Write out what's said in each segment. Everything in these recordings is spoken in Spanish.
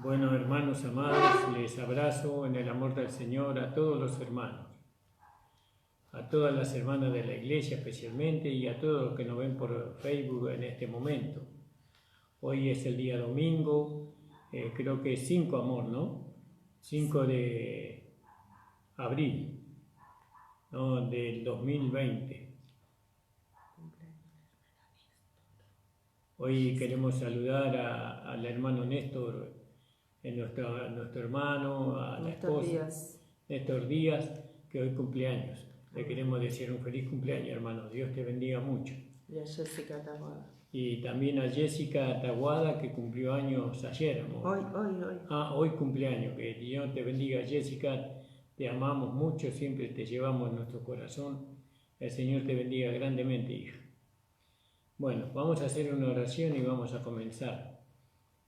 Bueno, hermanos amados, les abrazo en el amor del Señor a todos los hermanos, a todas las hermanas de la iglesia especialmente y a todos los que nos ven por Facebook en este momento. Hoy es el día domingo, creo que es 5, amor, ¿no? 5 de abril, ¿no? Del 2020. Hoy queremos saludar al hermano Néstor, nuestro hermano, a la esposa, Néstor Díaz, que hoy cumpleaños. Le queremos decir un feliz cumpleaños, hermano. Dios te bendiga mucho. Y a Jessica Taguada. Y también a Jessica Taguada, que cumplió años ayer, amor. Hoy. Hoy cumpleaños. Que Dios te bendiga, Jessica. Te amamos mucho, siempre te llevamos en nuestro corazón. El Señor te bendiga grandemente, hija. Bueno, vamos a hacer una oración y vamos a comenzar.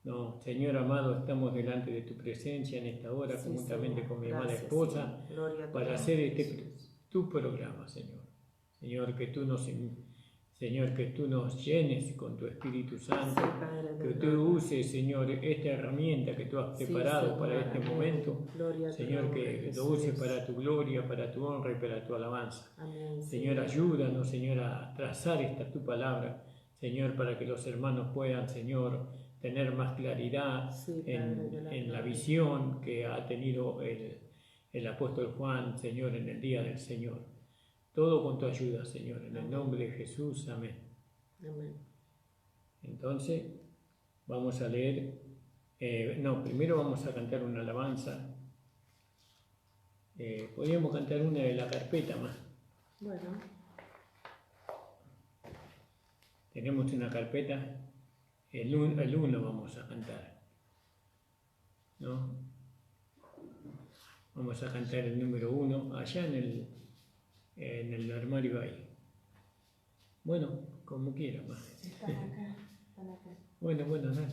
No, Señor amado, estamos delante de tu presencia en esta hora, conjuntamente con mi amada esposa, para hacer tu programa, Señor. Señor, que tú nos llenes con tu Espíritu Santo, que tú uses, Señor, esta herramienta que tú has preparado para este momento, Señor, que lo uses para tu gloria, para tu honra y para tu alabanza. Señor, ayúdanos, Señor, a trazar tu palabra, Señor, para que los hermanos puedan, Señor, tener más claridad en la visión que ha tenido el apóstol Juan, Señor, en el día del Señor. Todo con tu ayuda, Señor, en el nombre de Jesús, amén. Amén. Entonces, vamos a leer, primero vamos a cantar una alabanza. Podríamos cantar una de la carpeta más. Bueno. Tenemos una carpeta, el 1 vamos a cantar, ¿no? Vamos a cantar el número 1 allá en el armario ahí. Bueno, como quiera más. Están acá. Bueno, dale.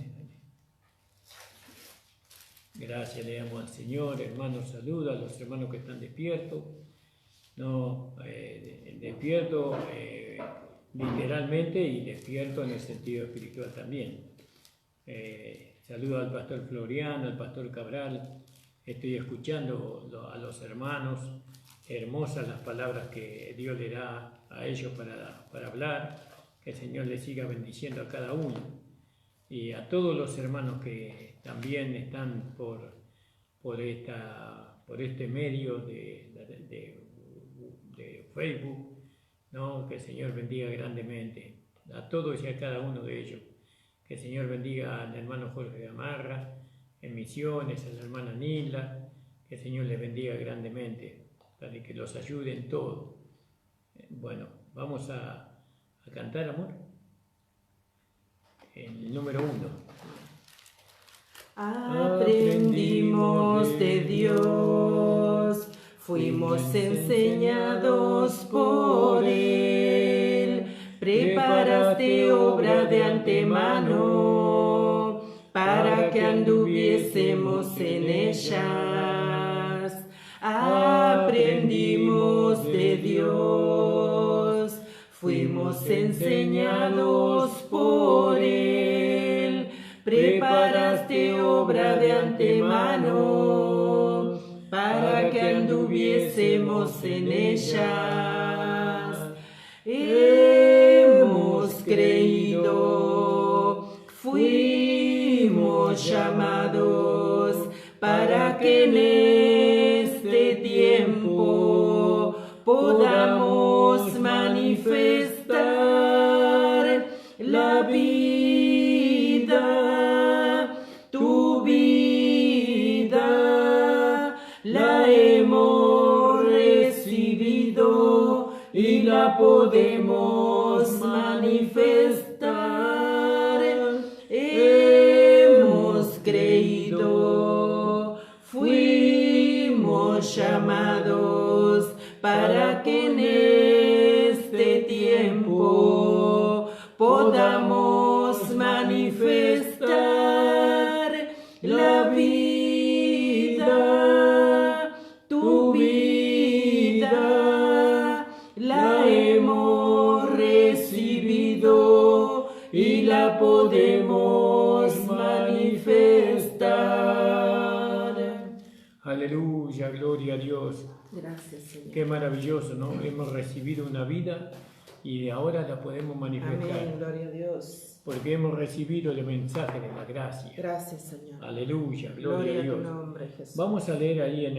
Gracias le damos al Señor, hermanos, saluda a los hermanos que están despiertos. No, despierto literalmente y despierto en el sentido espiritual también. Saludo al pastor Floriano, al pastor Cabral. Estoy escuchando a los hermanos. Hermosas las palabras que Dios le da a ellos para hablar. Que el Señor les siga bendiciendo a cada uno. Y a todos los hermanos que también están por este medio de Facebook, ¿no? Que el Señor bendiga grandemente a todos y a cada uno de ellos. Que el Señor bendiga al hermano Jorge Gamarra en Misiones, a la hermana Nila. Que el Señor les bendiga grandemente, para que los ayude en todo. Bueno, vamos a cantar, amor. El número 1. Aprendimos de Dios, fuimos enseñados por Él, preparaste obra de antemano para que anduviésemos en ellas. Aprendimos de Dios, fuimos enseñados por Él, preparaste obra de antemano para que anduviésemos en ellas. Hemos creído, fuimos llamados para que en este tiempo podamos manifestar la vida, tu vida, la hemos recibido y la podemos manifestar. Hemos creído, fuimos llamados para que en este tiempo podamos manifestar la vida, tu vida, la hemos recibido y la podemos manifestar. Aleluya, gloria a Dios. Gracias, Señor. Qué maravilloso, ¿no? Hemos recibido una vida y ahora la podemos manifestar. Amén, gloria a Dios. Porque hemos recibido el mensaje de la gracia. Gracias, Señor. Aleluya, gloria a Gloria a Dios. tu nombre, Jesús. Vamos a leer ahí en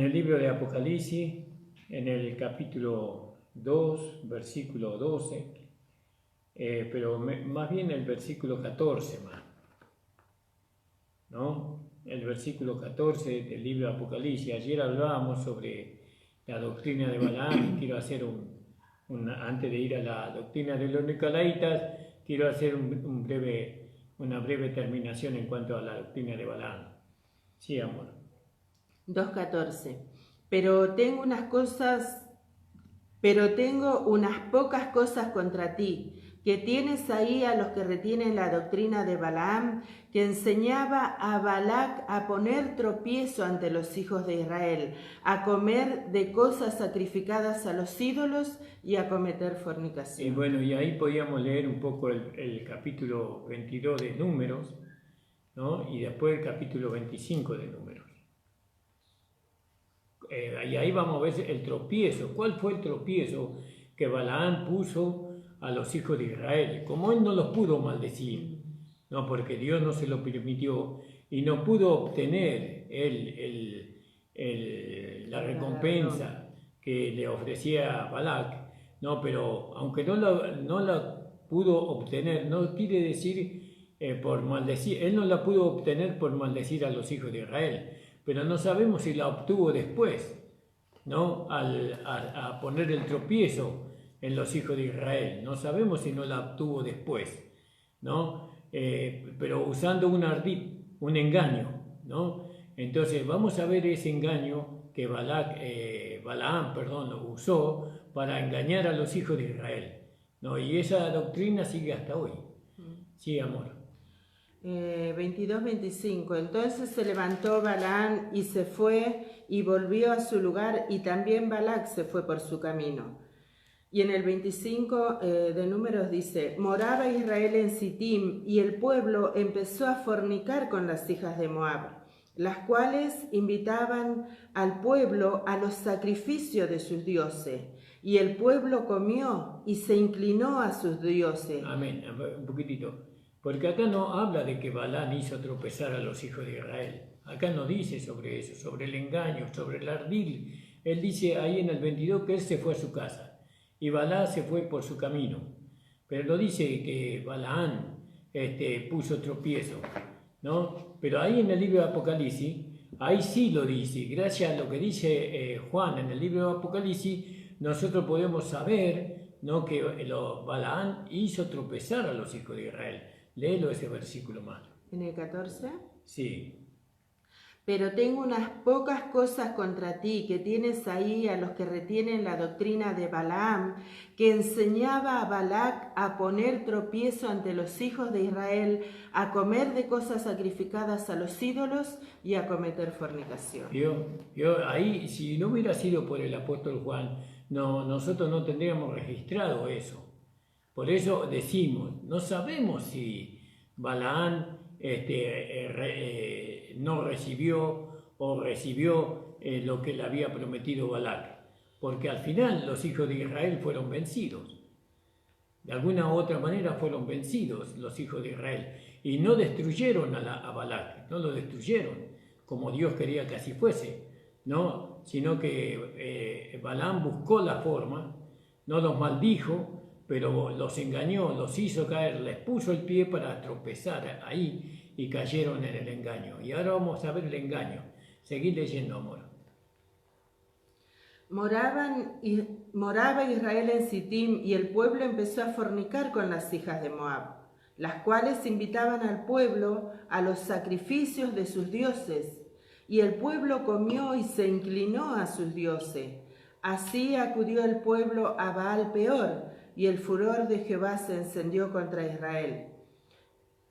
el libro de Apocalipsis, en el capítulo 2, versículo 12, pero más bien el versículo 14 más, ¿no? El versículo 14 del libro de Apocalipsis. Ayer hablábamos sobre la doctrina de Balaam y quiero hacer antes de ir a la doctrina de los Nicolaitas, quiero hacer una breve terminación en cuanto a la doctrina de Balaam. Sí, amor. 2:14. Pero tengo unas pocas cosas contra ti, que tienes ahí a los que retienen la doctrina de Balaam, que enseñaba a Balac a poner tropiezo ante los hijos de Israel, a comer de cosas sacrificadas a los ídolos y a cometer fornicación. Y bueno, y ahí podíamos leer un poco el capítulo 22 de Números, ¿no? Y después el capítulo 25 de Números. Y ahí vamos a ver el tropiezo. ¿Cuál fue el tropiezo que Balaam puso a los hijos de Israel? Como él no los pudo maldecir, no, porque Dios no se lo permitió y no pudo obtener la recompensa que le ofrecía Balac, no, pero aunque no la pudo obtener, no quiere decir por maldecir, él no la pudo obtener por maldecir a los hijos de Israel, pero no sabemos si la obtuvo después, ¿no? A poner el tropiezo en los hijos de Israel. No sabemos si no la obtuvo después, ¿no? Pero usando un engaño, ¿no? Entonces vamos a ver ese engaño que Balaam usó para engañar a los hijos de Israel, ¿no? Y esa doctrina sigue hasta hoy. Sí, amor. 22-25. Entonces se levantó Balaam y se fue y volvió a su lugar, y también Balac se fue por su camino. Y en el 25 de Números dice: moraba Israel en Sittim, y el pueblo empezó a fornicar con las hijas de Moab, las cuales invitaban al pueblo a los sacrificios de sus dioses. Y el pueblo comió y se inclinó a sus dioses. Amén. Un poquitito. Porque acá no habla de que Balaam hizo tropezar a los hijos de Israel. Acá no dice sobre eso, sobre el engaño, sobre el ardil. Él dice ahí en el 22 que él se fue a su casa y Balaam se fue por su camino. Pero no dice que Balaam puso tropiezo, ¿no? Pero ahí en el libro de Apocalipsis, ahí sí lo dice. Gracias a lo que dice Juan en el libro de Apocalipsis, nosotros podemos saber, ¿no?, que Balaam hizo tropezar a los hijos de Israel. Léelo ese versículo más. ¿En el 14? Sí. Pero tengo unas pocas cosas contra ti, que tienes ahí a los que retienen la doctrina de Balaam, que enseñaba a Balac a poner tropiezo ante los hijos de Israel, a comer de cosas sacrificadas a los ídolos y a cometer fornicación. Yo ahí, si no hubiera sido por el apóstol Juan, nosotros no tendríamos registrado eso. Por eso decimos, no sabemos si Balaam no recibió o recibió lo que le había prometido Balac, porque al final los hijos de Israel fueron vencidos. De alguna u otra manera fueron vencidos los hijos de Israel y no destruyeron a Balac, no lo destruyeron como Dios quería que así fuese, ¿no? Sino que Balaam buscó la forma, no los maldijo, pero los engañó, los hizo caer, les puso el pie para tropezar ahí y cayeron en el engaño. Y ahora vamos a ver el engaño. Seguid leyendo, amor. Moraba Israel en Sittim, y el pueblo empezó a fornicar con las hijas de Moab, las cuales invitaban al pueblo a los sacrificios de sus dioses. Y el pueblo comió y se inclinó a sus dioses. Así acudió el pueblo a Baal Peor, y el furor de Jehová se encendió contra Israel.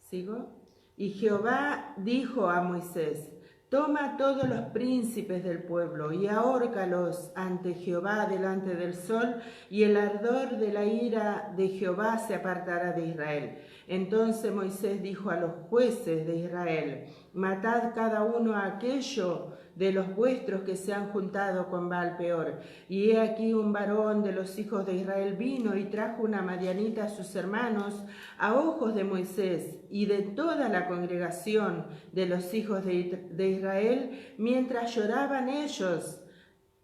¿Sigo? Y Jehová dijo a Moisés: toma todos los príncipes del pueblo y ahórcalos ante Jehová delante del sol, y el ardor de la ira de Jehová se apartará de Israel. Entonces Moisés dijo a los jueces de Israel: matad cada uno a aquello de los vuestros que se han juntado con Baal-peor. Y he aquí un varón de los hijos de Israel vino y trajo una madianita a sus hermanos a ojos de Moisés y de toda la congregación de los hijos de Israel, mientras lloraban ellos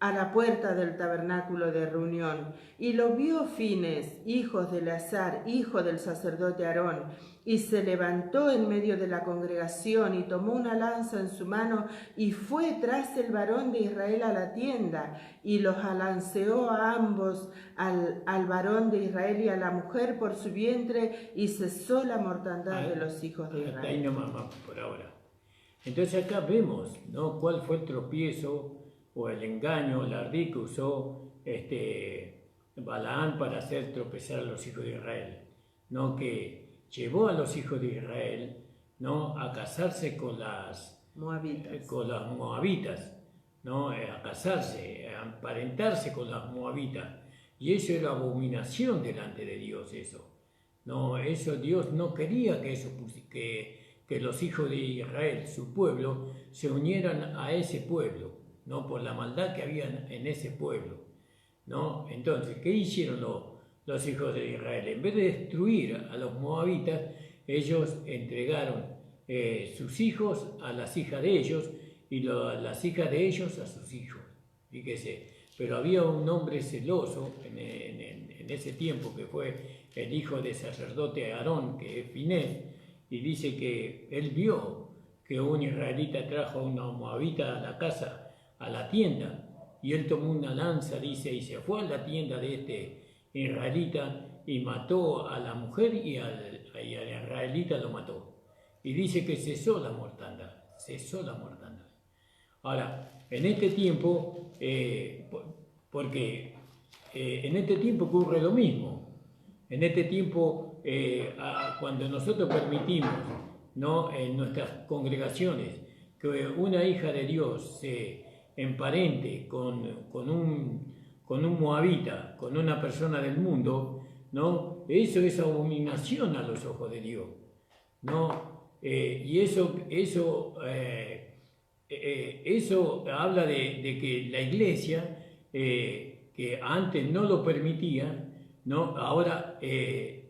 a la puerta del tabernáculo de reunión. Y lo vio Fines, hijo de Eleazar, hijo del sacerdote Aarón, y se levantó en medio de la congregación y tomó una lanza en su mano y fue tras el varón de Israel a la tienda y los alanceó a ambos, al varón de Israel y a la mujer por su vientre, y cesó la mortandad de los hijos de Hasta ahí Israel. nomás por ahora. Entonces acá vemos, ¿no?, cuál fue el tropiezo o el engaño, el ardid que usó Balaán para hacer tropezar a los hijos de Israel, ¿no?, que llevó a los hijos de Israel, ¿no?, a casarse con las moabitas, ¿no?, a casarse, a emparentarse con las moabitas, y eso era abominación delante de Dios, eso Dios no quería que los hijos de Israel, su pueblo, se unieran a ese pueblo, ¿no?, por la maldad que había en ese pueblo, ¿no? Entonces, ¿qué hicieron los hijos de Israel? En vez de destruir a los moabitas, ellos entregaron sus hijos a las hijas de ellos y las hijas de ellos a sus hijos. Fíjese, pero había un hombre celoso en ese tiempo, que fue el hijo del sacerdote Aarón, que es Finés, y dice que él vio que un israelita trajo a una moabita a la casa, a la tienda, y él tomó una lanza, dice, y se fue a la tienda de este israelita y mató a la mujer y al israelita lo mató. Y dice que cesó la mortandad. Ahora, en este tiempo, porque en este tiempo ocurre lo mismo. En este tiempo, cuando nosotros permitimos, ¿no?, en nuestras congregaciones, que una hija de Dios se emparente con un moabita, con una persona del mundo, ¿no?, eso es abominación a los ojos de Dios, ¿no? Y eso habla de que la iglesia, que antes no lo permitía, ¿no?, ahora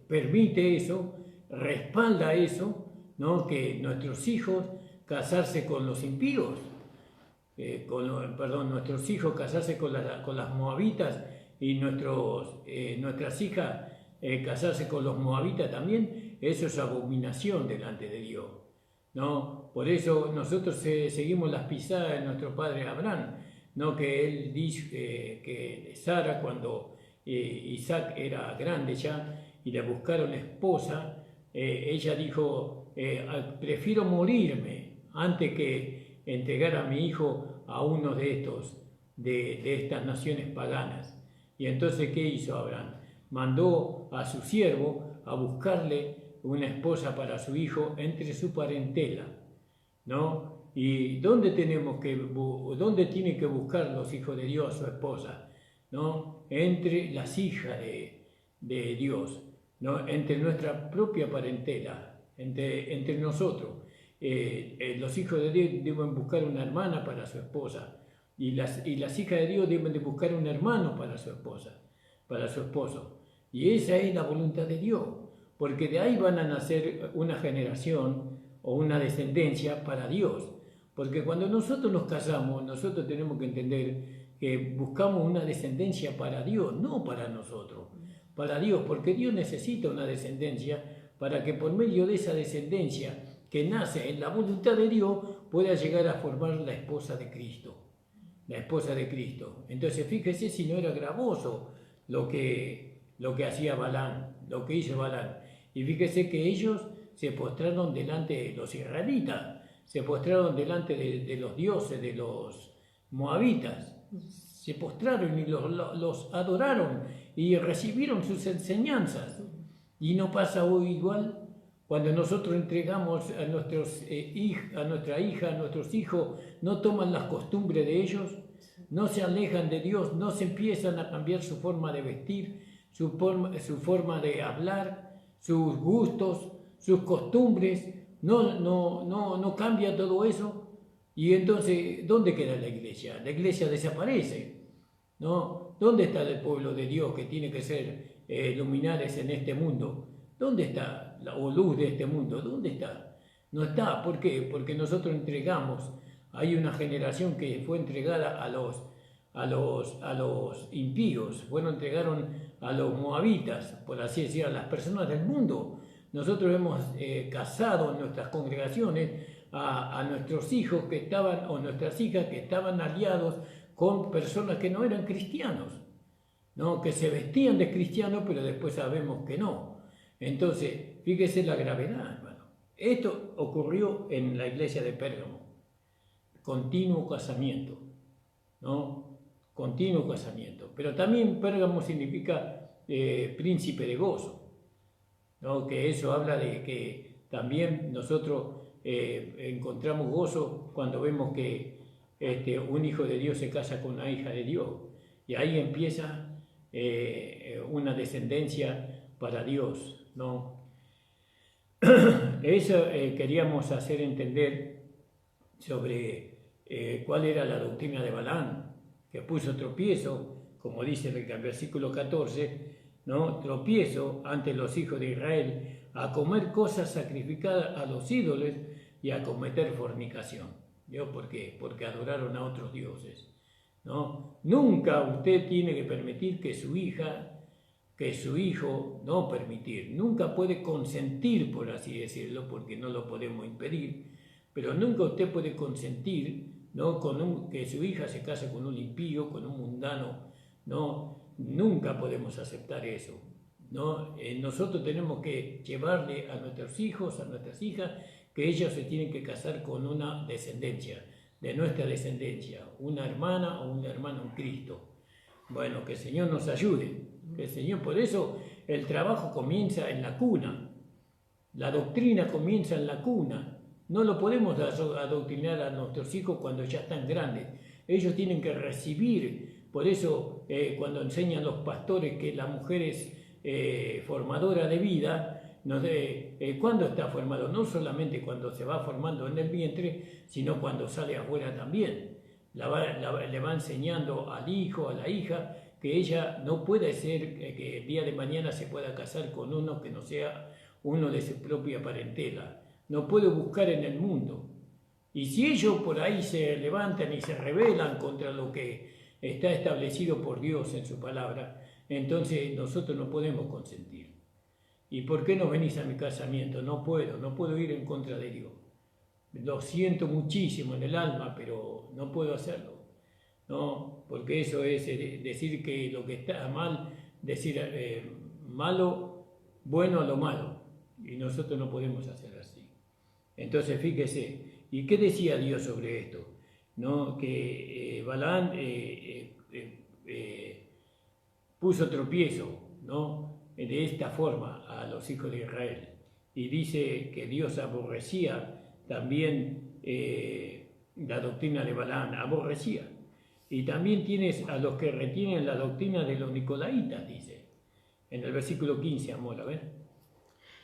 permite eso, respalda eso, ¿no?, que nuestros hijos casarse con los impíos, nuestros hijos casarse con las moabitas, y nuestras hijas casarse con los moabitas también. Eso es abominación delante de Dios, ¿no? Por eso nosotros seguimos las pisadas de nuestro padre Abraham, ¿no?, que él dice que Sara, cuando Isaac era grande ya y le buscaron esposa, ella dijo: prefiero morirme antes que entregar a mi hijo a uno de estas naciones paganas. Y entonces, ¿qué hizo Abraham? Mandó a su siervo a buscarle una esposa para su hijo entre su parentela, ¿no? ¿Y dónde tienen que buscar los hijos de Dios su esposa? ¿No? Entre las hijas de Dios, ¿no?, entre nuestra propia parentela, entre nosotros. Los hijos de Dios deben buscar una hermana para su esposa, y las hijas de Dios deben de buscar un hermano para su esposa, para su esposo. Y esa es la voluntad de Dios, porque de ahí van a nacer una generación o una descendencia para Dios. Porque cuando nosotros nos casamos, nosotros tenemos que entender que buscamos una descendencia para Dios, no para nosotros, para Dios, porque Dios necesita una descendencia para que por medio de esa descendencia que nace en la voluntad de Dios pueda llegar a formar la esposa de Cristo. La esposa de Cristo. Entonces, fíjese si no era gravoso lo que hacía Balaam, lo que hizo Balaam. Y fíjese que ellos se postraron delante de los israelitas, se postraron delante de los dioses de los moabitas, se postraron y los adoraron y recibieron sus enseñanzas. Y no pasa hoy igual. Cuando nosotros entregamos a nuestra hija, a nuestros hijos, no toman las costumbres de ellos, no se alejan de Dios, no se empiezan a cambiar su forma de vestir, su forma de hablar, sus gustos, sus costumbres, no cambia todo eso. Y entonces, ¿dónde queda la iglesia? La iglesia desaparece, ¿no? ¿Dónde está el pueblo de Dios que tiene que ser luminares en este mundo? ¿Dónde está o luz de este mundo? ¿Dónde está? No está. ¿Por qué? Porque nosotros entregamos. Hay una generación que fue entregada a los impíos, entregaron a los moabitas, por así decir, a las personas del mundo. Nosotros hemos casado en nuestras congregaciones a nuestros hijos que estaban, o nuestras hijas que estaban aliados con personas que no eran cristianos, ¿no? Que se vestían de cristianos, pero después sabemos que no. Entonces, fíjese la gravedad, hermano. Esto ocurrió en la iglesia de Pérgamo. Continuo casamiento, ¿no? Continuo casamiento. Pero también Pérgamo significa príncipe de gozo, ¿no? Que eso habla de que también nosotros encontramos gozo cuando vemos que un hijo de Dios se casa con una hija de Dios. Y ahí empieza una descendencia para Dios, ¿no? Eso queríamos hacer entender sobre cuál era la doctrina de Balaam, que puso tropiezo, como dice el versículo 14, ¿no? Tropiezo ante los hijos de Israel a comer cosas sacrificadas a los ídolos y a cometer fornicación. ¿Yo por qué? Porque adoraron a otros dioses, ¿no? Nunca usted tiene que permitir que su hija, que su hijo, no permitir, nunca puede consentir, por así decirlo, porque no lo podemos impedir, pero nunca usted puede consentir, ¿no? Que su hija se case con un impío, con un mundano, ¿no? Nunca podemos aceptar eso, ¿no? Nosotros tenemos que llevarle a nuestros hijos, a nuestras hijas, que ellos se tienen que casar con una descendencia, de nuestra descendencia, una hermana o un hermano en Cristo. Bueno, que el Señor nos ayude, que el Señor, por eso el trabajo comienza en la cuna, la doctrina comienza en la cuna. No lo podemos adoctrinar a nuestros hijos cuando ya están grandes. Ellos tienen que recibir. Por eso cuando enseñan los pastores que la mujer es formadora de vida, ¿cuándo está formado? No solamente cuando se va formando en el vientre, sino cuando sale afuera también. Le va enseñando al hijo, a la hija, que ella no puede ser, que el día de mañana se pueda casar con uno que no sea uno de su propia parentela. No puede buscar en el mundo. Y si ellos por ahí se levantan y se rebelan contra lo que está establecido por Dios en su palabra, entonces nosotros no podemos consentir. ¿Y por qué no venís a mi casamiento? No puedo ir en contra de Dios. Lo siento muchísimo en el alma, pero no puedo hacerlo, ¿no? Porque eso es decir que lo que está mal, decir malo, bueno a lo malo, y nosotros no podemos hacer así. Entonces fíjese, ¿y qué decía Dios sobre esto? ¿No? Que Balaam puso tropiezo, ¿no? De esta forma a los hijos de Israel, y dice que Dios aborrecía también la doctrina de Balaam, aborrecía. Y también tienes a los que retienen la doctrina de los nicolaitas, dice, en el versículo 15, amor, a ver.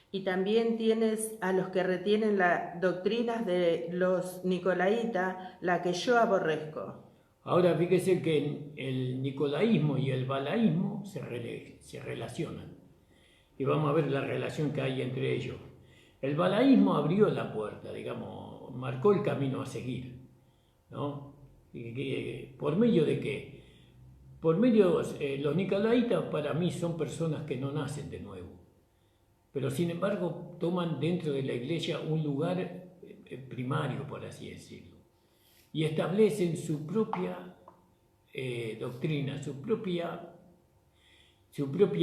Y también tienes a los que retienen las doctrinas de los nicolaitas, la que yo aborrezco. Ahora fíjese que el nicolaísmo y el balaísmo se relacionan. Y vamos a ver la relación que hay entre ellos. El balaísmo abrió la puerta, digamos, marcó el camino a seguir, ¿no? ¿Por medio de qué? Por medio, los nicolaitas para mí son personas que no nacen de nuevo, pero sin embargo toman dentro de la iglesia un lugar primario, por así decirlo, y establecen su propia doctrina, su propia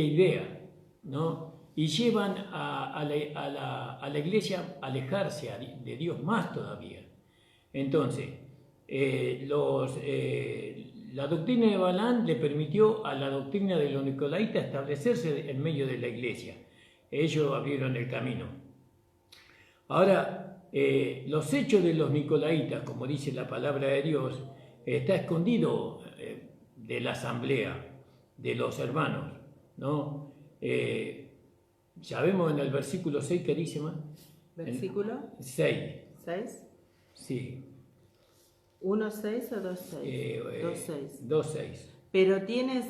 idea, ¿no? Y llevan a la iglesia a alejarse de Dios más todavía. Entonces, la doctrina de Balaam le permitió a la doctrina de los nicolaitas establecerse en medio de la iglesia. Ellos abrieron el camino. Ahora, los hechos de los nicolaitas, como dice la palabra de Dios, está escondido de la asamblea, de los hermanos, ¿no? sabemos en el versículo 6 que dice más. ¿Versículo? 6. ¿6? Sí. 1:6 o 2:6? 2:6. 2:6. Pero tienes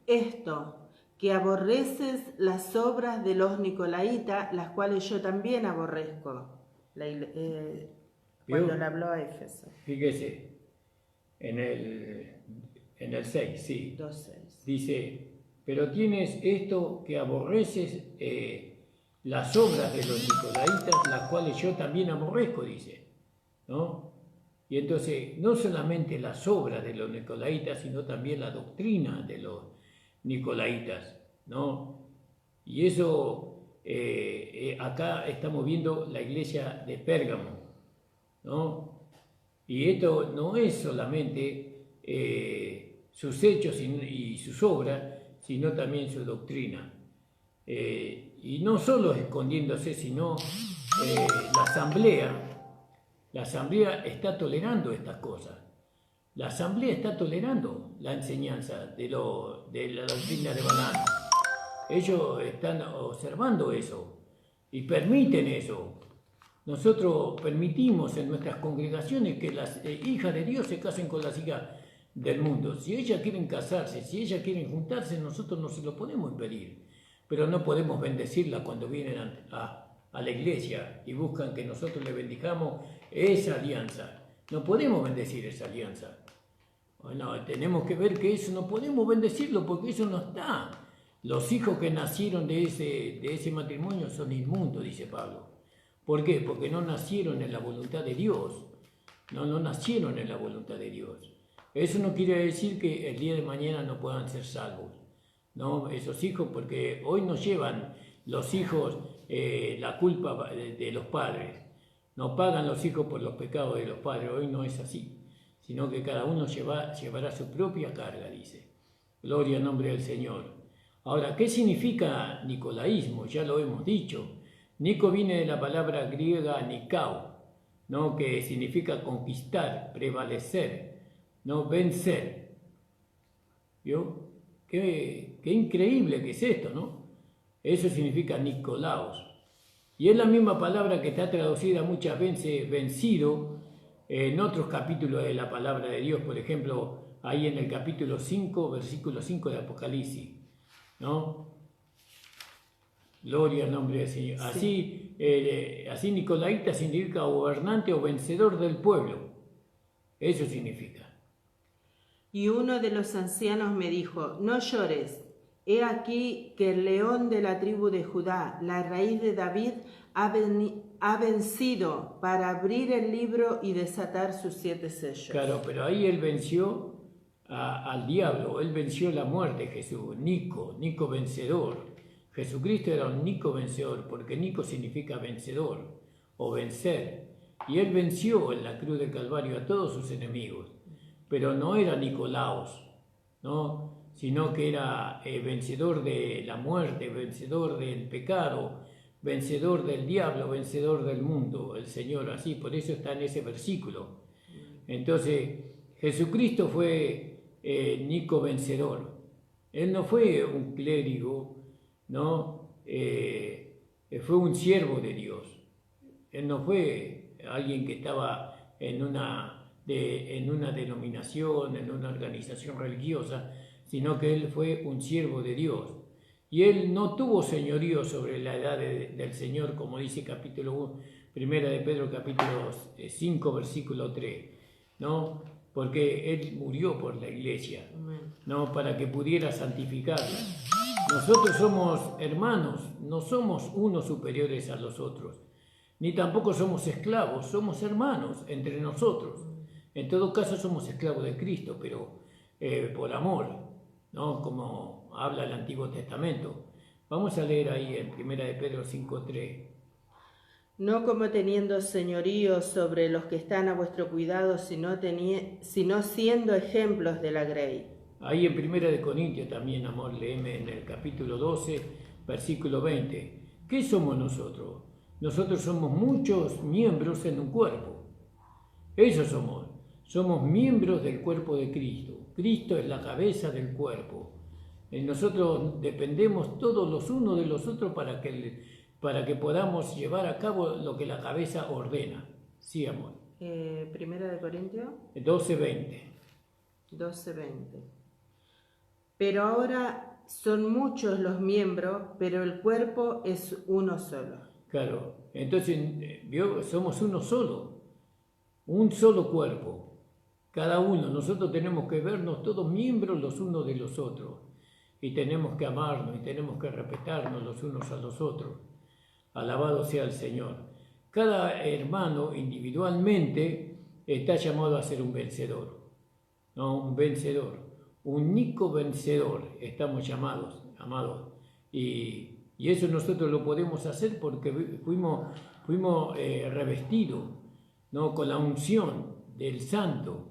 esto, que aborreces las obras de los nicolaítas, las cuales yo también aborrezco. Cuando le habló a Éfeso. Fíjese, en el 6, sí. 2:6. Dice, pero tienes esto que aborreces las obras de los nicolaítas, las cuales yo también aborrezco, dice, ¿no? Y entonces, no solamente las obras de los nicolaítas, sino también la doctrina de los nicolaítas, ¿no? Y eso, acá estamos viendo la iglesia de Pérgamo, ¿no? Y esto no es solamente sus hechos y sus obras, sino también su doctrina. Y no solo escondiéndose, sino la asamblea está tolerando estas cosas. La asamblea está tolerando la enseñanza de la doctrina de Balaam. Ellos están observando eso y permiten eso. Nosotros permitimos en nuestras congregaciones que las hijas de Dios se casen con las hijas del mundo. Si ellas quieren casarse, si ellas quieren juntarse, nosotros no se lo podemos impedir. Pero no podemos bendecirla cuando vienen a la iglesia y buscan que nosotros le bendijamos esa alianza. No podemos bendecir esa alianza. Bueno, tenemos que ver que eso no podemos bendecirlo porque eso no está. Los hijos que nacieron de ese matrimonio son inmundos, dice Pablo. ¿Por qué? Porque no nacieron en la voluntad de Dios. No nacieron en la voluntad de Dios. Eso no quiere decir que el día de mañana no puedan ser salvos. No, esos hijos, porque hoy nos llevan los hijos la culpa de los padres. No pagan los hijos por los pecados de los padres. Hoy no es así, sino que cada uno llevará su propia carga, dice. Gloria al nombre del Señor. Ahora, ¿qué significa nicolaísmo? Ya lo hemos dicho. Nico viene de la palabra griega nikao, ¿no? Que significa conquistar, prevalecer, ¿no? Vencer. ¿Vio? Qué increíble que es esto, ¿no? Eso significa Nicolaos. Y es la misma palabra que está traducida muchas veces vencido en otros capítulos de la palabra de Dios, por ejemplo, ahí en el capítulo 5, versículo 5 de Apocalipsis, ¿no? Gloria al nombre del Señor. Sí. Así nicolaíta significa gobernante o vencedor del pueblo. Eso significa. Y uno de los ancianos me dijo, no llores, he aquí que el león de la tribu de Judá, la raíz de David, ha vencido para abrir el libro y desatar sus 7 sellos. Claro, pero ahí él venció al diablo, él venció la muerte, Jesús, Nico vencedor. Jesucristo era un Nico vencedor, porque Nico significa vencedor o vencer. Y él venció en la cruz del Calvario a todos sus enemigos. Pero no era Nicolaos, ¿no? Sino que era vencedor de la muerte, vencedor del pecado, vencedor del diablo, vencedor del mundo, el Señor, así, por eso está en ese versículo. Entonces, Jesucristo fue Nico vencedor. Él no fue un clérigo, ¿no? Fue un siervo de Dios. Él no fue alguien que estaba en una denominación, en una organización religiosa, sino que él fue un siervo de Dios. Y él no tuvo señorío sobre la edad del Señor, como dice capítulo 1, primera de Pedro, capítulo 5, versículo 3, ¿no? Porque él murió por la iglesia, ¿no? Para que pudiera santificarla. Nosotros somos hermanos, no somos unos superiores a los otros, ni tampoco somos esclavos, somos hermanos entre nosotros. En todo caso somos esclavos de Cristo, pero por amor, ¿no? Como habla el Antiguo Testamento. Vamos a leer ahí en 1 de Pedro 5:3. No como teniendo señorío sobre los que están a vuestro cuidado, sino siendo ejemplos de la grey. Ahí en 1 de Corintios también, amor, léeme en el capítulo 12, versículo 20. ¿Qué somos nosotros? Nosotros somos muchos miembros en un cuerpo. Eso somos. Somos miembros del cuerpo de Cristo. Cristo es la cabeza del cuerpo. Nosotros dependemos todos los unos de los otros para que podamos llevar a cabo lo que la cabeza ordena. Sí, amor. Primera de Corintios 12:20. 12:20. Pero ahora son muchos los miembros, pero el cuerpo es uno solo. Claro, entonces somos uno solo, un solo cuerpo. Cada uno, nosotros tenemos que vernos todos miembros los unos de los otros. Y tenemos que amarnos y tenemos que respetarnos los unos a los otros. Alabado sea el Señor. Cada hermano individualmente está llamado a ser un vencedor. No, un vencedor. Único vencedor estamos llamados, amados. Y eso nosotros lo podemos hacer porque fuimos revestidos, ¿no? Con la unción del Santo.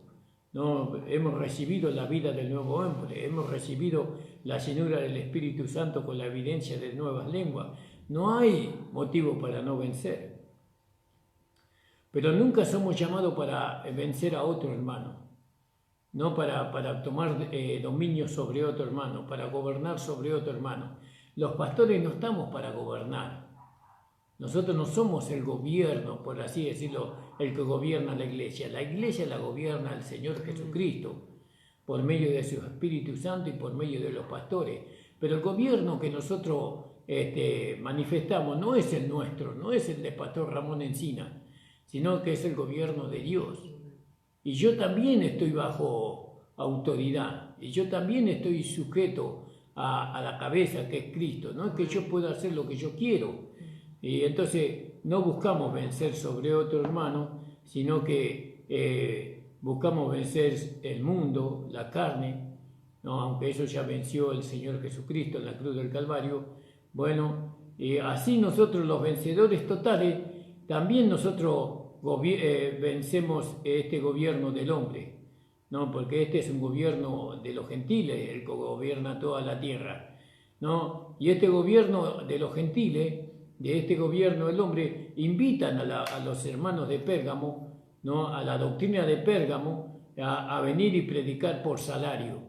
No, hemos recibido la vida del nuevo hombre, hemos recibido la llenura del Espíritu Santo con la evidencia de nuevas lenguas. No hay motivo para no vencer. Pero nunca somos llamados para vencer a otro hermano, no para tomar dominio sobre otro hermano, para gobernar sobre otro hermano. Los pastores no estamos para gobernar. Nosotros no somos el gobierno, por así decirlo, el que gobierna la iglesia. La iglesia la gobierna el Señor Jesucristo, por medio de su Espíritu Santo y por medio de los pastores. Pero el gobierno que nosotros manifestamos no es el nuestro, no es el del pastor Ramón Encina, sino que es el gobierno de Dios. Y yo también estoy bajo autoridad, y yo también estoy sujeto a la cabeza que es Cristo. No es que yo pueda hacer lo que yo quiero. Y entonces no buscamos vencer sobre otro hermano, sino que buscamos vencer el mundo, la carne, ¿no? Aunque eso ya venció el Señor Jesucristo en la cruz del Calvario. Bueno, así nosotros los vencedores totales, también nosotros vencemos este gobierno del hombre, ¿no? Porque este es un gobierno de los gentiles, el que gobierna toda la tierra, ¿no? Y este gobierno de los gentiles, de este gobierno del hombre, invitan a los hermanos de Pérgamo, ¿no? A la doctrina de Pérgamo, a venir y predicar por salario,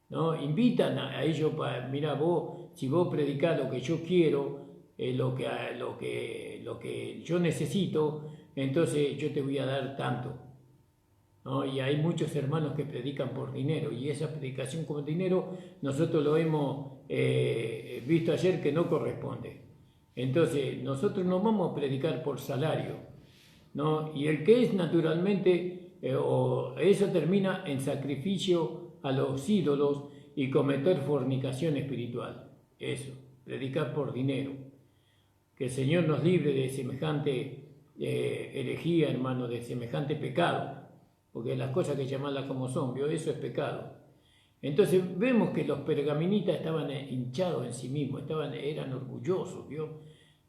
¿no? Invitan a ellos para, mira, si vos predicás lo que yo quiero, lo que yo necesito, entonces yo te voy a dar tanto, ¿no? Y hay muchos hermanos que predican por dinero, y esa predicación con dinero nosotros lo hemos visto ayer que no corresponde. Entonces nosotros no vamos a predicar por salario, ¿no? Y el que es naturalmente, eso termina en sacrificio a los ídolos y cometer fornicación espiritual. Eso, predicar por dinero. Que el Señor nos libre de semejante herejía, hermano, de semejante pecado, porque las cosas que llamarlas como son, ¿vio? Eso es pecado. Entonces vemos que los pergaminitas estaban hinchados en sí mismos, eran orgullosos, ¿vio?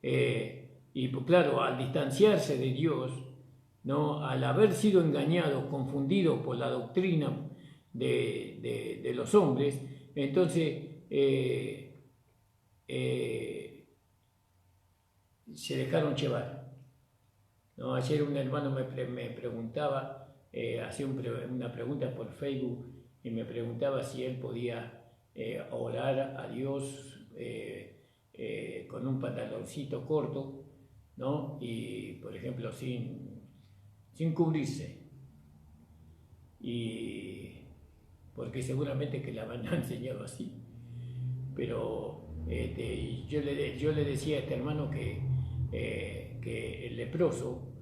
Y pues, claro, al distanciarse de Dios, ¿no? Al haber sido engañados, confundidos por la doctrina de los hombres, entonces se dejaron llevar, ¿no? Ayer un hermano me preguntaba, hacía una pregunta por Facebook, y me preguntaba si él podía orar a Dios con un pantaloncito corto, ¿no? Y, por ejemplo, sin cubrirse. Y porque seguramente que la van a enseñado así. Pero yo le decía a este hermano que el leproso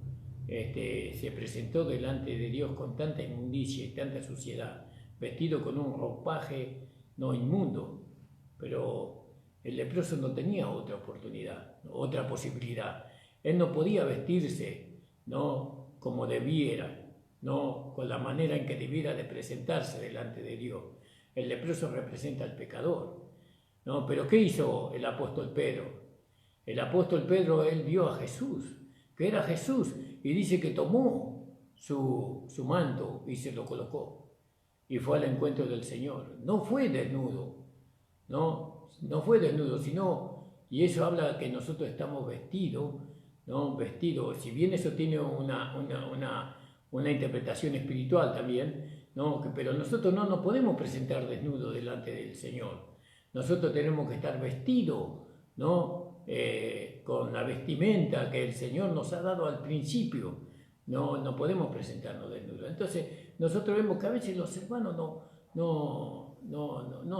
se presentó delante de Dios con tanta inmundicia y tanta suciedad, vestido con un ropaje no inmundo, pero el leproso no tenía otra oportunidad, otra posibilidad. Él no podía vestirse, ¿no? Como debiera, ¿no? Con la manera en que debiera de presentarse delante de Dios. El leproso representa al pecador, ¿no? Pero ¿qué hizo el apóstol Pedro? El apóstol Pedro, él vio a Jesús, que era Jesús, y dice que tomó su manto y se lo colocó. Y fue al encuentro del Señor. No fue desnudo, no fue desnudo, sino, y eso habla que nosotros estamos vestidos, ¿no? Vestidos, si bien eso tiene una interpretación espiritual también, ¿no? Pero nosotros no nos podemos presentar desnudos delante del Señor. nosotros tenemos que estar vestidos, ¿no? Con la vestimenta que el Señor nos ha dado al principio. No podemos presentarnos desnudos. Entonces, nosotros vemos que a veces los hermanos no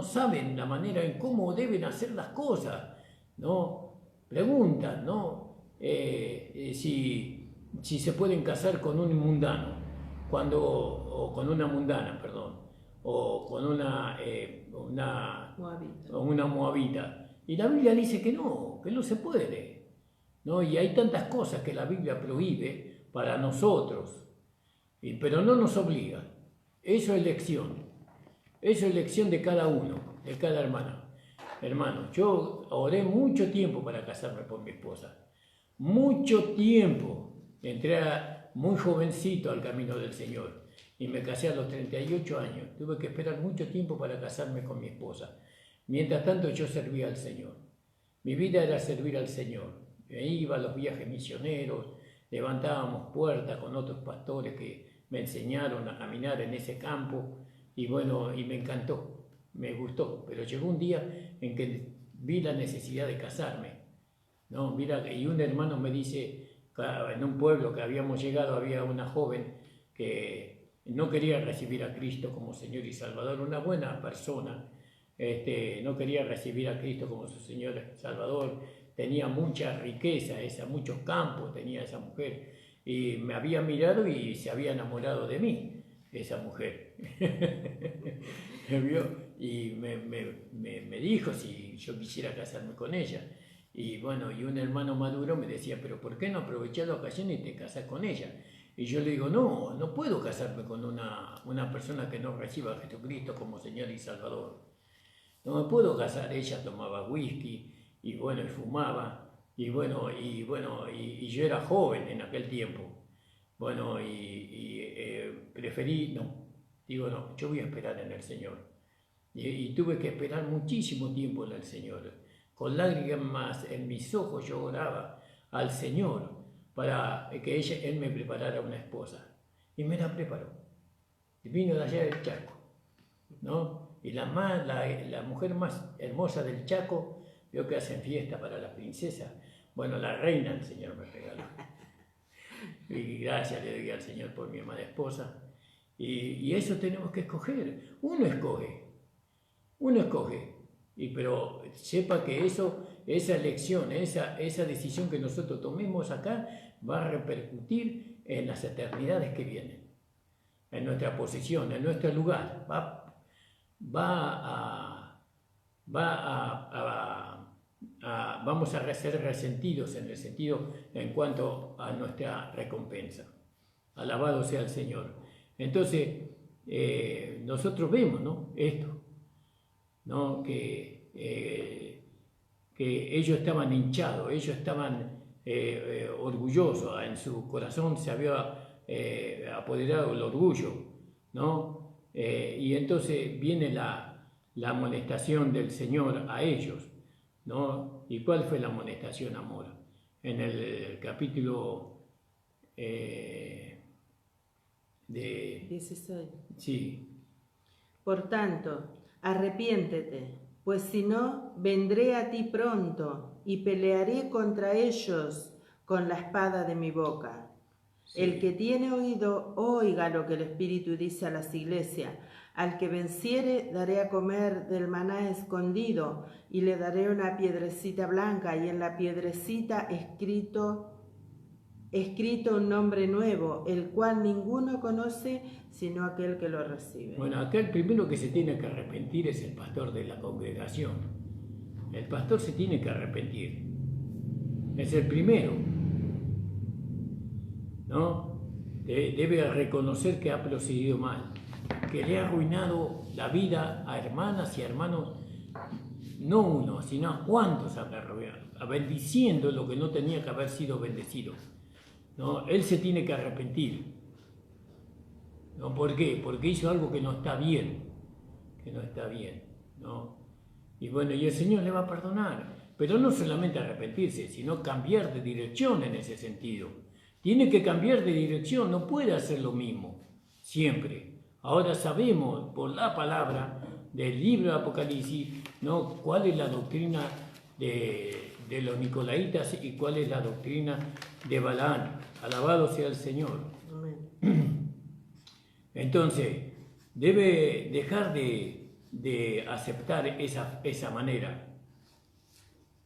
saben la manera en cómo deben hacer las cosas, ¿no? Preguntan, ¿no? Si se pueden casar con un mundano, o con una mundana, perdón, o con una moabita. Y la Biblia dice que no se puede, ¿no? Y hay tantas cosas que la Biblia prohíbe para nosotros, pero no nos obliga. Eso es elección de cada uno, de cada hermano. Hermano, yo oré mucho tiempo para casarme con mi esposa. Mucho tiempo. Entré muy jovencito al camino del Señor y me casé a los 38 años. Tuve que esperar mucho tiempo para casarme con mi esposa. Mientras tanto yo servía al Señor. Mi vida era servir al Señor. Me iba a los viajes misioneros, levantábamos puertas con otros pastores que me enseñaron a caminar en ese campo y bueno, y me encantó, me gustó. Pero llegó un día en que vi la necesidad de casarme, ¿no? Y un hermano me dice, en un pueblo que habíamos llegado había una joven que no quería recibir a Cristo como Señor y Salvador, una buena persona, no quería recibir a Cristo como su Señor y Salvador, tenía mucha riqueza, muchos campos tenía esa mujer, y me había mirado y se había enamorado de mí, esa mujer. ¿Me vio? Y me dijo si yo quisiera casarme con ella. Y bueno, y un hermano maduro me decía, pero ¿por qué no aprovechar la ocasión y te casas con ella? Y yo le digo, no puedo casarme con una persona que no reciba a Jesucristo como Señor y Salvador. No me puedo casar. Ella tomaba whisky y bueno, y fumaba. Y yo era joven en aquel tiempo. Bueno, preferí, no, yo voy a esperar en el Señor. Y tuve que esperar muchísimo tiempo en el Señor. Con lágrimas en mis ojos yo oraba al Señor para que Él me preparara una esposa. Y me la preparó. Y vino de allá del Chaco, ¿no? Y la mujer más hermosa del Chaco, veo que hacen fiesta para la princesa. Bueno, la reina el Señor me regaló. Y gracias le doy al Señor por mi amada esposa. Y eso tenemos que escoger. Uno escoge. Pero sepa que esa elección, esa decisión que nosotros tomemos acá va a repercutir en las eternidades que vienen, en nuestra posición, en nuestro lugar. Vamos a ser resentidos en cuanto a nuestra recompensa. Alabado sea el Señor. Entonces, nosotros vemos, ¿no? Esto, ¿no? Que ellos estaban hinchados, ellos estaban orgullosos, en su corazón se había apoderado el orgullo, ¿no? Y entonces viene la amonestación del Señor a ellos, ¿no? ¿Y cuál fue la amonestación, amor? En el capítulo de 16. Sí. Por tanto, arrepiéntete, pues si no, vendré a ti pronto y pelearé contra ellos con la espada de mi boca. Sí. El que tiene oído, oiga lo que el Espíritu dice a las iglesias. Al que venciere, daré a comer del maná escondido, y le daré una piedrecita blanca, y en la piedrecita escrito un nombre nuevo, el cual ninguno conoce sino aquel que lo recibe. Bueno, acá el primero que se tiene que arrepentir es el pastor de la congregación. El pastor se tiene que arrepentir. Es el primero, ¿no? Debe reconocer que ha procedido mal, que le ha arruinado la vida a hermanas y a hermanos, no uno, sino a cuantos ha arruinado, bendiciendo lo que no tenía que haber sido bendecido. ¿No? Él se tiene que arrepentir. ¿No? ¿Por qué? Porque hizo algo que no está bien. ¿No? Y bueno, y el Señor le va a perdonar. Pero no solamente arrepentirse, sino cambiar de dirección en ese sentido. Tiene que cambiar de dirección, no puede hacer lo mismo siempre. Ahora sabemos por la palabra del libro de Apocalipsis ¿no? ¿Cuál es la doctrina de los nicolaitas y cuál es la doctrina de Balaán? Alabado sea el Señor. Amén. Entonces, debe dejar de aceptar esa manera.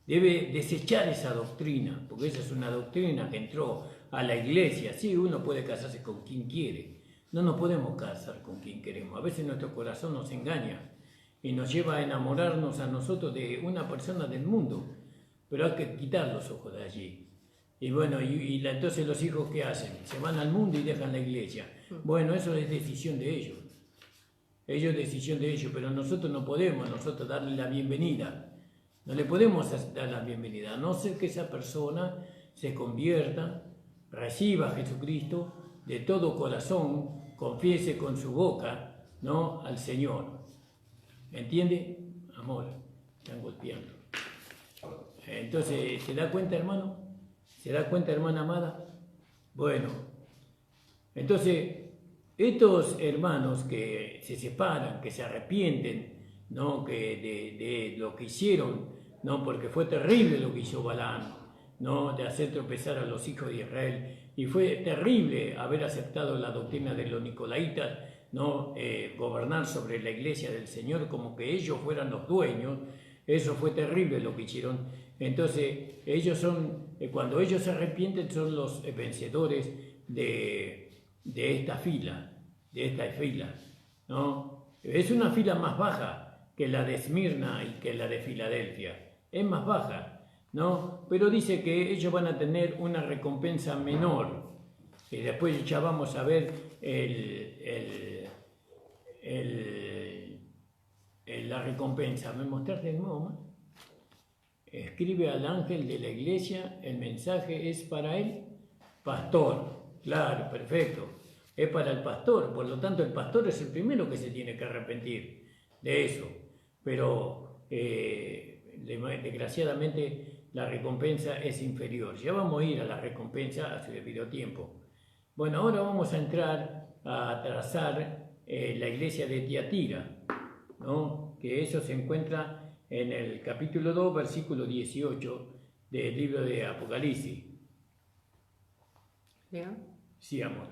Debe desechar esa doctrina, porque esa es una doctrina que entró a la iglesia. Sí, uno puede casarse con quien quiere. No nos podemos casar con quien queremos. A veces nuestro corazón nos engaña y nos lleva a enamorarnos a nosotros de una persona del mundo. Pero hay que quitar los ojos de allí. Y bueno, entonces los hijos, ¿qué hacen? Se van al mundo y dejan la iglesia. Bueno, eso es decisión de ellos. Ellos es decisión de ellos, pero nosotros no podemos darle la bienvenida. No le podemos dar la bienvenida, a no ser que esa persona se convierta, reciba a Jesucristo de todo corazón, confiese con su boca, ¿no?, al Señor. ¿Entiende? Amor, están golpeando. Entonces, ¿se da cuenta, hermano? ¿Se da cuenta, hermana amada? Bueno, entonces, estos hermanos que se separan, que se arrepienten, ¿no?, que de lo que hicieron, ¿no?, porque fue terrible lo que hizo Balaam, ¿no?, de hacer tropezar a los hijos de Israel, y fue terrible haber aceptado la doctrina de los nicolaitas, ¿no?, gobernar sobre la iglesia del Señor como que ellos fueran los dueños. Eso fue terrible lo que hicieron. Entonces, ellos son, cuando ellos se arrepienten, son los vencedores de esta fila, ¿no? Es una fila más baja que la de Esmirna y que la de Filadelfia. Es más baja, ¿no? Pero dice que ellos van a tener una recompensa menor. Y después ya vamos a ver la recompensa. ¿Me mostraste de nuevo, más? Escribe al ángel de la iglesia, el mensaje es para el pastor. Claro, perfecto. Es para el pastor, por lo tanto el pastor es el primero que se tiene que arrepentir de eso. Pero desgraciadamente la recompensa es inferior. Ya vamos a ir a la recompensa a su debido tiempo. Bueno, ahora vamos a entrar a trazar la iglesia de Tiatira, ¿no?, que eso se encuentra en el capítulo 2, versículo 18 del libro de Apocalipsis. ¿Leo? Sí, amor.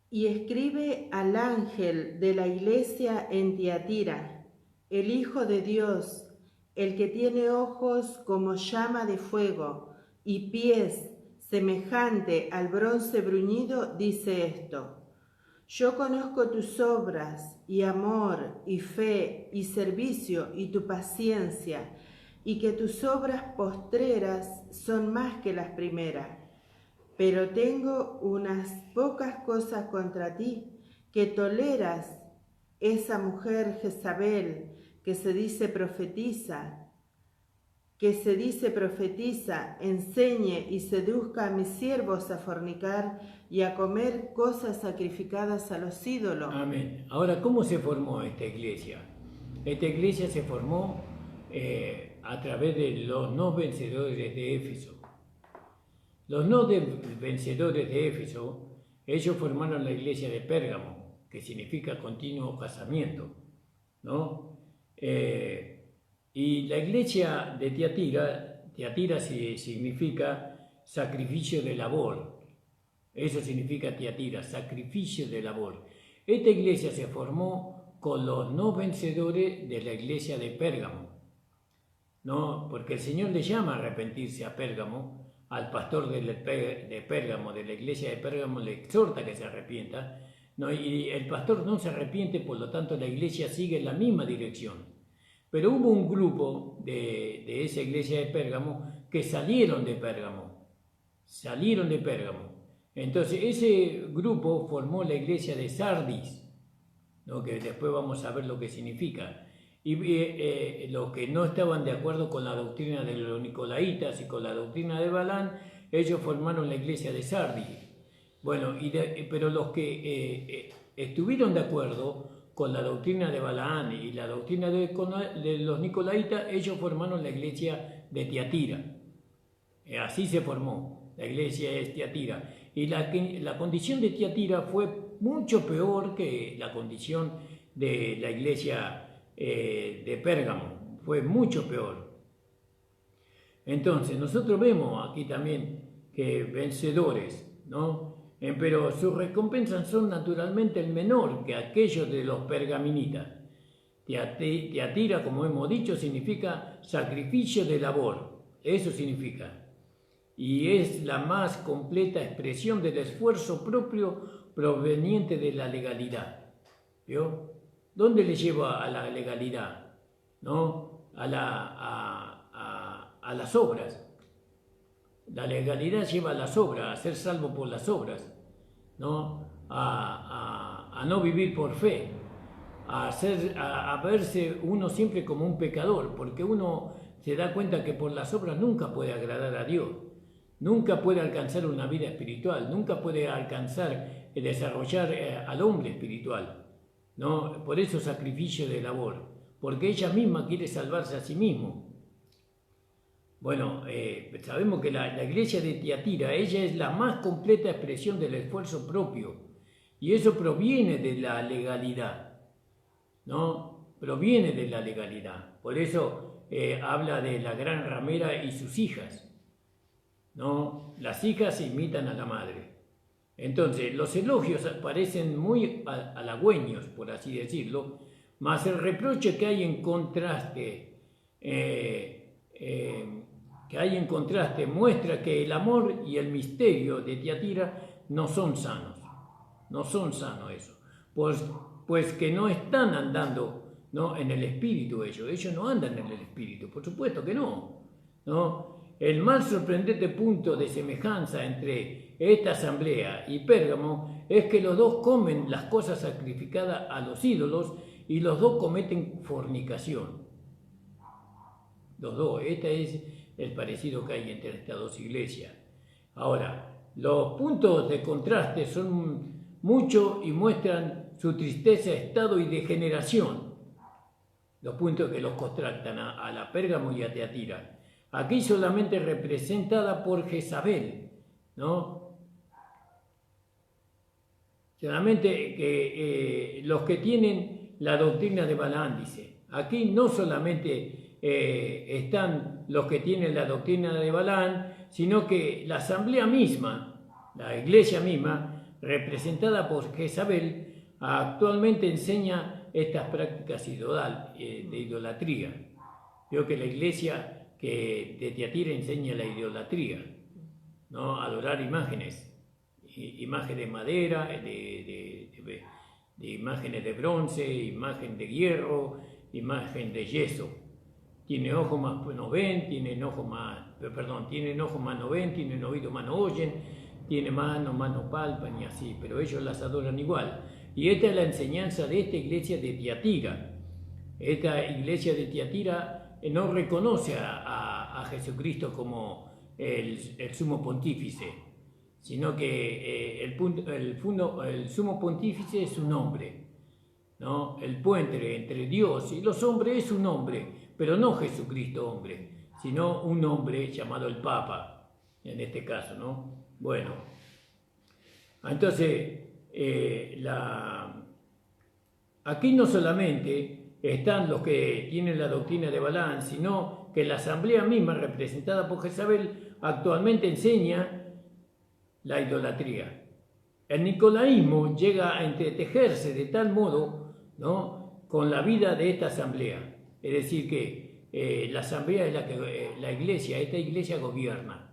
Y escribe al ángel de la iglesia en Tiatira, el Hijo de Dios, el que tiene ojos como llama de fuego y pies semejante al bronce bruñido, dice esto: yo conozco tus obras y amor y fe y servicio y tu paciencia, y que tus obras postreras son más que las primeras. Pero tengo unas pocas cosas contra ti, que toleras esa mujer Jezabel, que se dice profetiza, enseñe y seduzca a mis siervos a fornicar y a comer cosas sacrificadas a los ídolos. Amén. Ahora, ¿cómo se formó esta iglesia? Esta iglesia se formó a través de los no vencedores de Éfeso. Los no vencedores de Éfeso, ellos formaron la iglesia de Pérgamo, que significa continuo casamiento, ¿no? Y la iglesia de Tiatira significa sacrificio de labor. Eso significa Tiatira, sacrificio de labor. Esta iglesia se formó con los no vencedores de la iglesia de Pérgamo, ¿no? Porque el Señor le llama a arrepentirse a Pérgamo, al pastor de Pérgamo, de la iglesia de Pérgamo, le exhorta que se arrepienta, ¿no? Y el pastor no se arrepiente, por lo tanto la iglesia sigue en la misma dirección. Pero hubo un grupo de esa iglesia de Pérgamo que salieron de Pérgamo. Entonces ese grupo formó la iglesia de Sardis, ¿no?, que después vamos a ver lo que significa. Y los que no estaban de acuerdo con la doctrina de los nicolaitas y con la doctrina de Balaam, ellos formaron la iglesia de Sardis. Bueno, pero los que estuvieron de acuerdo con la doctrina de Balaam y la doctrina de los nicolaitas, ellos formaron la iglesia de Tiatira. Así se formó la iglesia de Tiatira. Y la condición de Tiatira fue mucho peor que la condición de la iglesia de Pérgamo, fue mucho peor. Entonces, nosotros vemos aquí también que vencedores, ¿no? Pero sus recompensas son naturalmente el menor que aquellos de los pergaminitas. Tiatira, como hemos dicho, significa sacrificio de labor, eso significa. Y es la más completa expresión del esfuerzo propio proveniente de la legalidad. ¿Vio? ¿Dónde le lleva a la legalidad? ¿No? A las obras. La legalidad lleva a las obras, a ser salvo por las obras, ¿no? A no vivir por fe, a verse uno siempre como un pecador, porque uno se da cuenta que por las obras nunca puede agradar a Dios, nunca puede alcanzar una vida espiritual, nunca puede alcanzar y desarrollar al hombre espiritual, ¿no? Por eso sacrificio de labor, porque ella misma quiere salvarse a sí misma. Bueno, sabemos que la iglesia de Tiatira, ella es la más completa expresión del esfuerzo propio, y eso proviene de la legalidad, ¿no? Proviene de la legalidad. Por eso habla de la gran ramera y sus hijas, ¿no? Las hijas imitan a la madre. Entonces, los elogios parecen muy halagüeños, por así decirlo, mas el reproche que hay en contraste, muestra que el amor y el misterio de Tiatira no son sanos. No son sanos eso. Pues que no están andando, ¿no?, en el espíritu ellos no andan en el espíritu, por supuesto que no, ¿no? El más sorprendente punto de semejanza entre esta asamblea y Pérgamo es que los dos comen las cosas sacrificadas a los ídolos y los dos cometen fornicación. Los dos, este es el parecido que hay entre estas dos iglesias. Ahora, los puntos de contraste son muchos y muestran su tristeza, estado y degeneración. Los puntos que los contrastan a la Pérgamo y a Tiatira. Aquí solamente representada por Jezabel, ¿no? Solamente que los que tienen la doctrina de Balaam, dice. Aquí no solamente están los que tienen la doctrina de Balaam, sino que la asamblea misma, la iglesia misma, representada por Jezabel, actualmente enseña estas prácticas de idolatría. Veo que la iglesia de Tiatira enseña la idolatría, ¿no? Adorar imágenes de madera, de imágenes de bronce, imagen de hierro, imagen de yeso. Tienen ojos más no ven, tienen ojos más no ven, tienen oídos más no oyen, tienen manos más no palpan y así, pero ellos las adoran igual. Y esta es la enseñanza de esta iglesia de Tiatira. Esta iglesia de Tiatira no reconoce a Jesucristo como el sumo pontífice, sino que el sumo pontífice es un hombre, ¿no? El puente entre Dios y los hombres es un hombre, pero no Jesucristo hombre, sino un hombre llamado el Papa, en este caso, ¿no? Bueno, entonces, aquí no solamente están los que tienen la doctrina de Balaam, sino que la asamblea misma, representada por Jezabel, actualmente enseña la idolatría. El nicolaísmo llega a entretejerse de tal modo, ¿no?, con la vida de esta asamblea. Es decir, que la asamblea es la que esta iglesia gobierna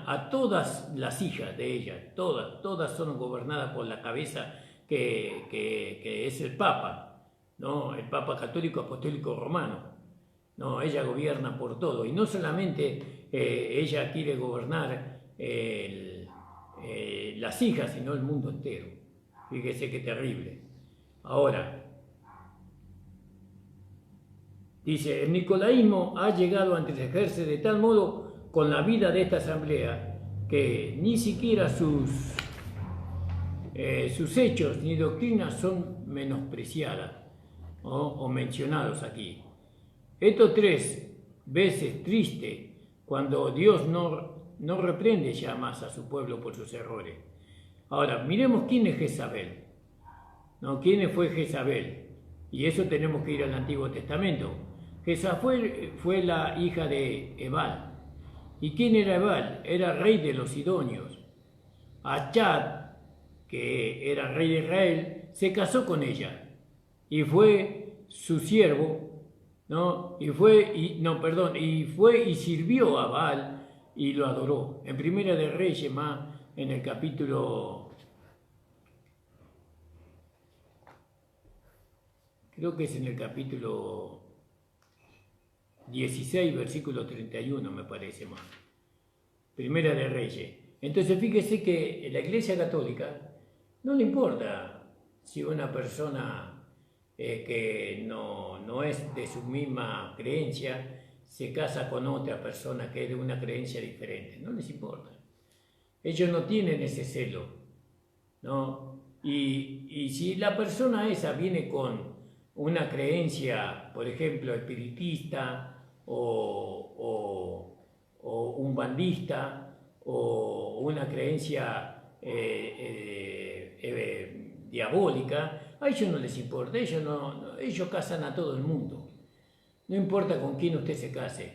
a todas las hijas de ella, todas son gobernadas por la cabeza que es el Papa, ¿no? El Papa católico apostólico romano. No, ella gobierna por todo, y no solamente ella quiere gobernar las hijas, sino el mundo entero. Fíjese qué terrible. Ahora, dice, el nicolaísmo ha llegado a entretejerse de tal modo con la vida de esta asamblea que ni siquiera sus hechos ni doctrinas son menospreciadas o mencionados aquí. Esto 3 veces triste cuando Dios no reprende ya más a su pueblo por sus errores. Ahora, miremos quién es Jezabel, ¿no? ¿Quién fue Jezabel? Y eso tenemos que ir al Antiguo Testamento. Jezabel fue la hija de Ebal. ¿Y quién era Ebal? Era rey de los sidonios. Achad, que era rey de Israel, se casó con ella y fue su siervo, ¿no? Y fue y sirvió a Baal y lo adoró. En Primera de Reyes, más en el capítulo, creo que es en el capítulo 16, versículo 31, me parece más. Primera de Reyes. Entonces fíjese que la Iglesia Católica no le importa si una persona que no es de su misma creencia se casa con otra persona que es de una creencia diferente. No les importa. Ellos no tienen ese celo, ¿no? Y si la persona esa viene con una creencia, por ejemplo, espiritista o un bandista o una creencia diabólica, a ellos no les importa, ellos casan a todo el mundo. No importa con quién usted se case.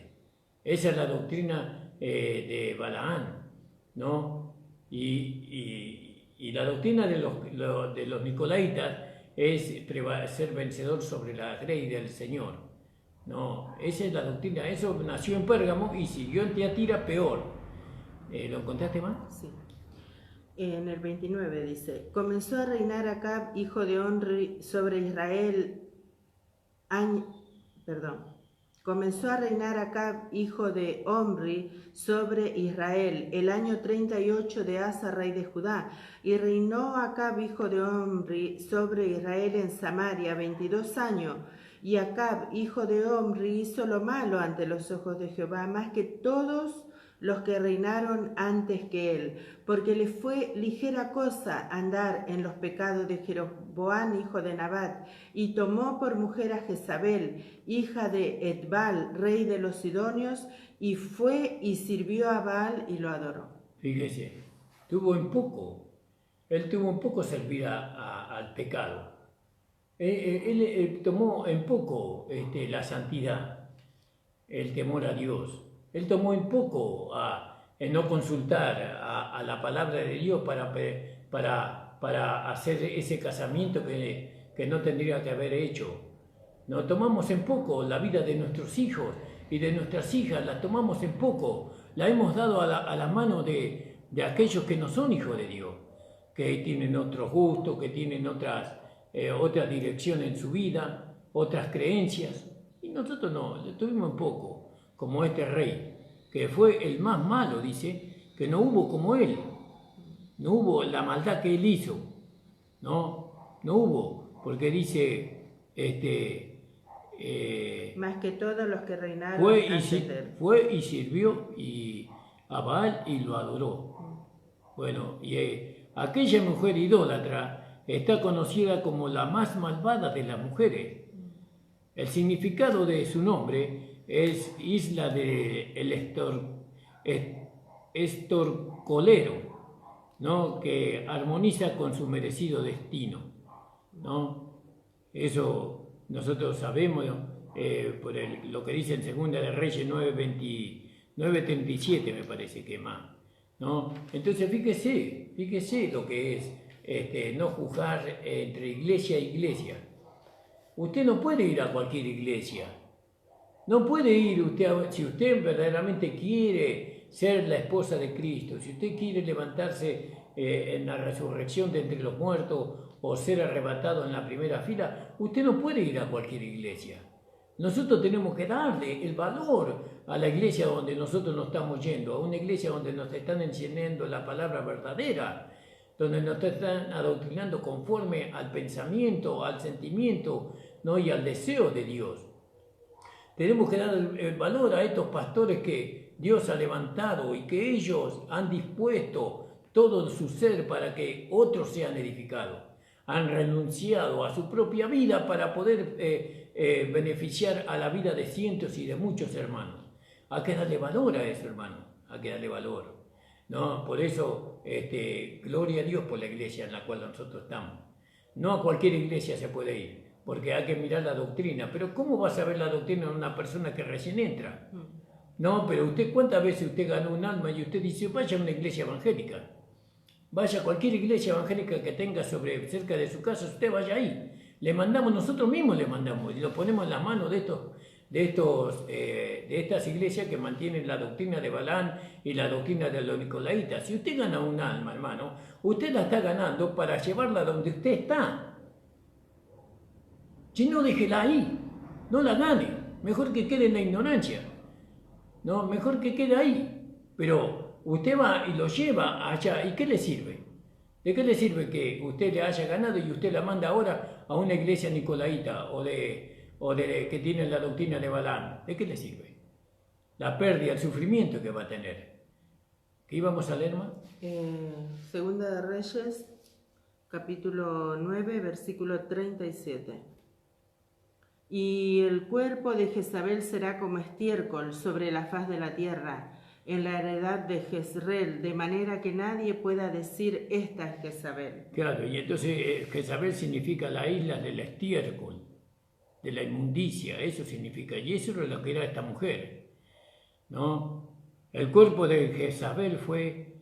Esa es la doctrina de Balaán, ¿no? Y la doctrina de los nicolaitas es ser vencedor sobre la grey del Señor. No, esa es la doctrina. Eso nació en Pérgamo y siguió en Tiatira peor. ¿Lo encontraste más? Sí. En el 29 dice, comenzó a reinar Acab, hijo de Omri, sobre Israel. Comenzó a reinar Acab, hijo de Omri, sobre Israel, el año 38 de Asa, rey de Judá. Y reinó Acab, hijo de Omri, sobre Israel en Samaria 22 años. Y Acab, hijo de Omri, hizo lo malo ante los ojos de Jehová, más que todos los que reinaron antes que él, porque le fue ligera cosa andar en los pecados de Jeroboam, hijo de Nabat, y tomó por mujer a Jezabel, hija de Etbal, rey de los sidonios, y fue y sirvió a Baal y lo adoró. Fíjese, él tuvo en poco servir al pecado. Él tomó en poco la santidad, el temor a Dios. Él tomó en poco en no consultar a la palabra de Dios para hacer ese casamiento que no tendría que haber hecho. No tomamos en poco la vida de nuestros hijos y de nuestras hijas, la tomamos en poco, la hemos dado a la mano de aquellos que no son hijos de Dios, que tienen otros gustos, que tienen otra dirección en su vida, otras creencias, y nosotros no, le tuvimos en poco. Como este rey, que fue el más malo, dice, que no hubo como él, no hubo la maldad que él hizo, no hubo, porque dice, más que todos los que reinaron fue y sirvió a Baal y lo adoró. Bueno, y aquella mujer idólatra está conocida como la más malvada de las mujeres. El significado de su nombre es isla del estorcolero, ¿no? Que armoniza con su merecido destino, ¿no? Eso nosotros sabemos por lo que dice en Segunda de Reyes 9:37, me parece que más, ¿no? Entonces fíjese lo que es no juzgar entre iglesia e iglesia. Usted no puede ir a cualquier iglesia. No puede ir usted, si usted verdaderamente quiere ser la esposa de Cristo, si usted quiere levantarse en la resurrección de entre los muertos o ser arrebatado en la primera fila, usted no puede ir a cualquier iglesia. Nosotros tenemos que darle el valor a la iglesia donde nosotros nos estamos yendo, a una iglesia donde nos están enseñando la palabra verdadera, donde nos están adoctrinando conforme al pensamiento, al sentimiento, ¿no? Y al deseo de Dios. Tenemos que dar el valor a estos pastores que Dios ha levantado y que ellos han dispuesto todo su ser para que otros sean edificados. Han renunciado a su propia vida para poder beneficiar a la vida de cientos y de muchos hermanos. Hay que darle valor a eso, hermano. Hay que darle valor, ¿no? Por eso, gloria a Dios por la iglesia en la cual nosotros estamos. No a cualquier iglesia se puede ir. porque hay que mirar la doctrina. Pero ¿cómo vas a ver la doctrina en una persona que recién entra? No, pero usted, ¿cuántas veces usted ganó un alma y usted dice, vaya a una iglesia evangélica? Vaya a cualquier iglesia evangélica que tenga cerca de su casa, usted vaya ahí. Le mandamos, nosotros mismos le mandamos, y lo ponemos en las manos de estas iglesias que mantienen la doctrina de Balaam y la doctrina de los nicolaitas. Si usted gana un alma, hermano, usted la está ganando para llevarla donde usted está. Si no, déjela ahí, no la gane, mejor que quede en la ignorancia, no, mejor que quede ahí. Pero usted va y lo lleva allá, ¿y qué le sirve? ¿De qué le sirve que usted le haya ganado y usted la manda ahora a una iglesia nicolaita o de que tiene la doctrina de Balaam? ¿De qué le sirve? La pérdida, el sufrimiento que va a tener. ¿Qué íbamos a leer más? Segunda de Reyes, capítulo 9, versículo 37. Y el cuerpo de Jezabel será como estiércol sobre la faz de la tierra, en la heredad de Jezreel, de manera que nadie pueda decir, esta es Jezabel. Claro, y entonces Jezabel significa la isla del estiércol, de la inmundicia, eso significa, y eso es lo que era esta mujer, ¿no? El cuerpo de Jezabel fue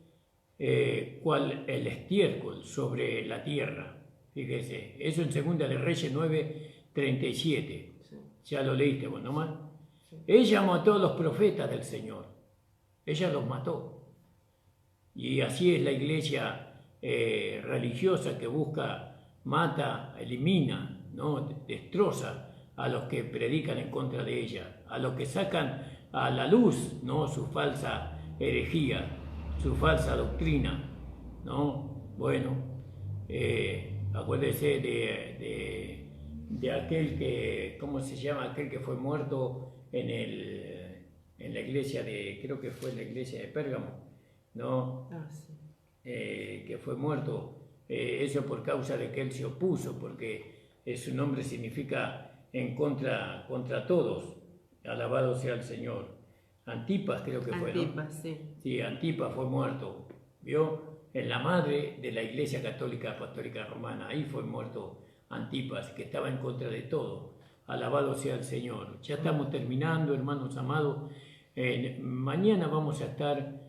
cual el estiércol sobre la tierra, fíjese, eso en Segunda de Reyes 9:37, sí. Ya lo leíste vos nomás. Sí. Ella mató a los profetas del Señor, ella los mató, y así es la iglesia religiosa que busca, mata, elimina, ¿no? Destroza a los que predican en contra de ella, a los que sacan a la luz, ¿no? Su falsa herejía, su falsa doctrina, ¿no? Bueno, acuérdese de aquel que, ¿cómo se llama? Aquel que fue muerto en la iglesia creo que fue en la iglesia de Pérgamo, ¿no? Sí. Que fue muerto, eso por causa de que él se opuso, porque su nombre significa contra todos, alabado sea el Señor. Antipas creo que fue, ¿no? Antipas, sí. Sí, Antipas fue muerto, ¿vio? En la madre de la Iglesia Católica Apostólica Romana, ahí fue muerto Antipas, que estaba en contra de todo. Alabado sea el Señor. Ya estamos terminando, hermanos amados. Mañana vamos a estar,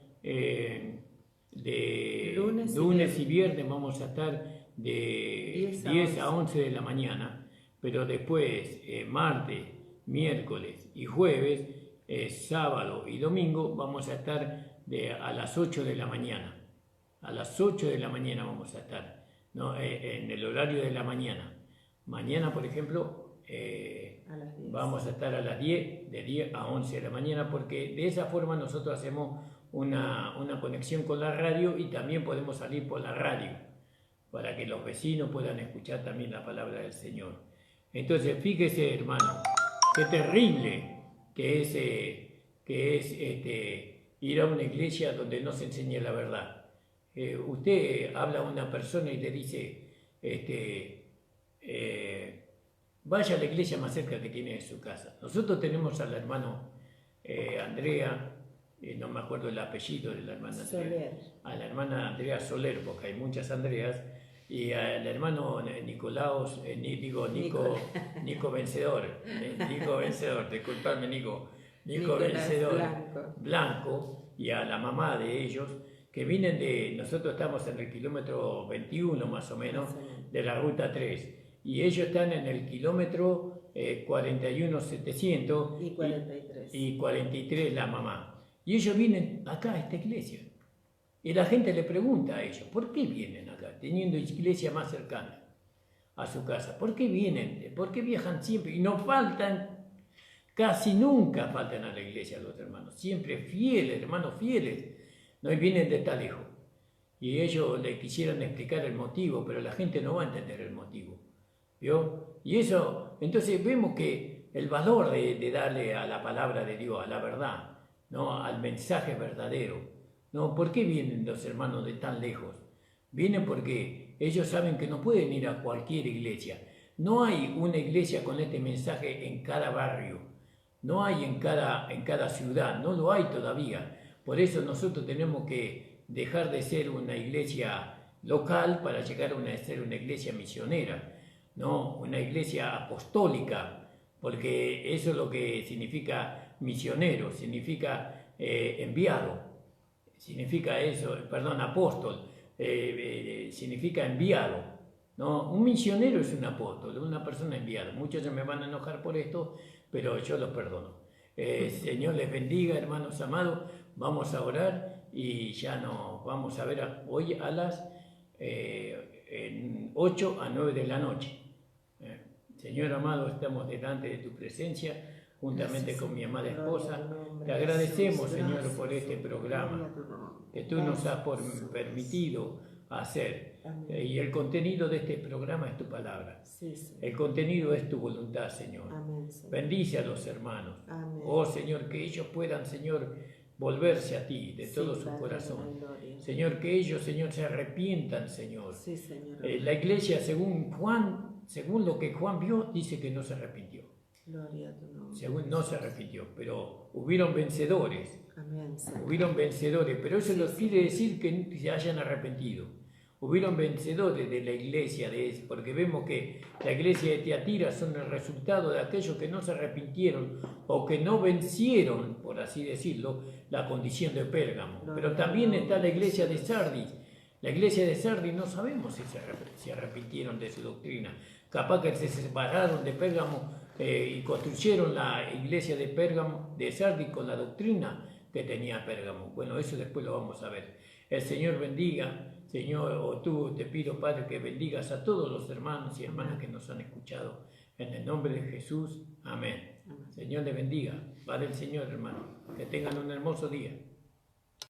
lunes y viernes vamos a estar de 10 a 11 de la mañana, pero después, martes, miércoles y jueves, sábado y domingo, vamos a estar a las 8 de la mañana. A las 8 de la mañana vamos a estar, ¿no? En el horario de la mañana. Mañana, por ejemplo, vamos a estar a las 10, de 10 a 11 de la mañana, porque de esa forma nosotros hacemos una conexión con la radio y también podemos salir por la radio, para que los vecinos puedan escuchar también la palabra del Señor. Entonces, fíjese, hermano, qué terrible que es ir a una iglesia donde no se enseña la verdad. Usted habla a una persona y le dice, vaya a la iglesia más cerca que tiene de su casa. Nosotros tenemos al hermano Andrea, no me acuerdo el apellido de la hermana Andrea, a la hermana Andrea Soler, porque hay muchas Andreas, y al hermano Nicolaos, Nico Vencedor, disculpadme Nico Vencedor Blanco, y a la mamá de ellos, que vienen nosotros estamos en el kilómetro 21 más o menos, de la ruta 3, y ellos están en el kilómetro 41.700 y 43 la mamá, y ellos vienen acá a esta iglesia. Y la gente le pregunta a ellos, ¿por qué vienen acá, teniendo iglesia más cercana a su casa? ¿Por qué vienen? ¿Por qué viajan siempre? Y no faltan, casi nunca faltan a la iglesia los hermanos, siempre fieles, hermanos fieles, no vienen de tan lejos. Y ellos le quisieran explicar el motivo, pero la gente no va a entender el motivo, ¿vio? Y eso, entonces vemos que el valor de darle a la palabra de Dios, a la verdad, ¿no? Al mensaje verdadero. No, ¿por qué vienen los hermanos de tan lejos? Vienen porque ellos saben que no pueden ir a cualquier iglesia. No hay una iglesia con este mensaje en cada barrio. No hay en cada ciudad. No lo hay todavía. Por eso nosotros tenemos que dejar de ser una iglesia local para llegar a ser una iglesia misionera. ¿no? Una iglesia apostólica, porque eso es lo que significa misionero, significa enviado, significa eso, perdón, apóstol, significa enviado, ¿no? Un misionero es un apóstol, una persona enviada. Muchos se me van a enojar por esto, pero yo los perdono. Señor les bendiga, hermanos amados, vamos a orar y ya nos vamos a ver hoy a las 8 a 9 de la noche. Señor amado, estamos delante de tu presencia, juntamente con mi amada esposa. Te agradecemos, Señor, por este programa que tú nos has permitido hacer. Y el contenido de este programa es tu palabra. El contenido es tu voluntad, Señor. Bendice a los hermanos. Oh, Señor, que ellos puedan, Señor, volverse a ti de todo su corazón. Señor, que ellos, Señor, se arrepientan, Señor. La iglesia, según lo que Juan vio, dice que no se arrepintió. Según no se arrepintió, pero hubieron vencedores. Hubieron vencedores, pero eso no quiere decir que se hayan arrepentido. Hubieron vencedores de la iglesia, porque vemos que la iglesia de Tiatira son el resultado de aquellos que no se arrepintieron o que no vencieron, por así decirlo, la condición de Pérgamo. Pero también está la iglesia de Sardis. La iglesia de Sardis no sabemos si se arrepintieron de su doctrina. Capaz que se separaron de Pérgamo y construyeron la iglesia de Pérgamo, de Sardis, con la doctrina que tenía Pérgamo. Bueno, eso después lo vamos a ver. El Señor bendiga, Señor, o tú te pido, Padre, que bendigas a todos los hermanos y hermanas que nos han escuchado. En el nombre de Jesús, amén. Señor, le bendiga. Padre el Señor, hermano. Que tengan un hermoso día.